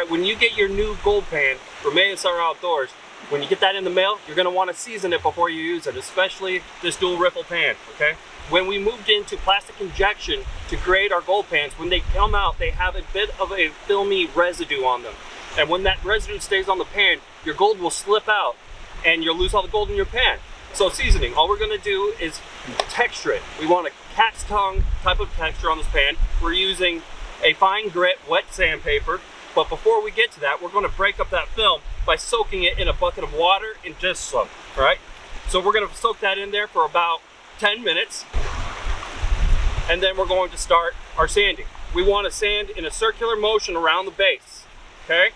right, when you get your new gold pan from ASR Outdoors, when you get that in the mail, you're going to want to season it before you use it, especially this dual riffle pan, okay? When we moved into plastic injection to create our gold pans, when they come out, they have a bit of a filmy residue on them. And when that residue stays on the pan, your gold will slip out and you'll lose all the gold in your pan. So seasoning, all we're going to do is texture it. We want a cat's tongue type of texture on this pan. We're using a fine grit wet sandpaper, but before we get to that, we're going to break up that film by soaking it in a bucket of water and dish soap, all right? So we're going to soak that in there for about 10 minutes, and then we're going to start our sanding. We want to sand in a circular motion around the base, okay?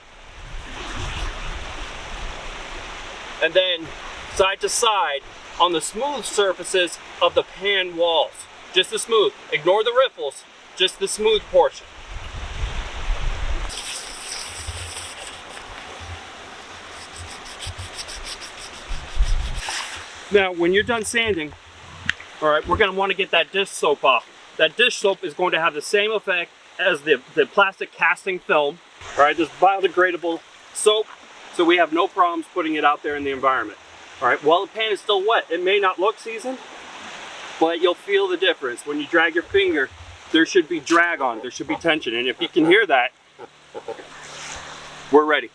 And then side to side on the smooth surfaces of the pan walls. Just the smooth. Ignore the riffles, just the smooth portion. Now, when you're done sanding, all right, we're going to want to get that dish soap off. That dish soap is going to have the same effect as the plastic casting film. All right, this biodegradable soap, so we have no problems putting it out there in the environment. All right, while the pan is still wet, it may not look seasoned, but you'll feel the difference. When you drag your finger, there should be drag on it, there should be tension. And if you can hear that, we're ready.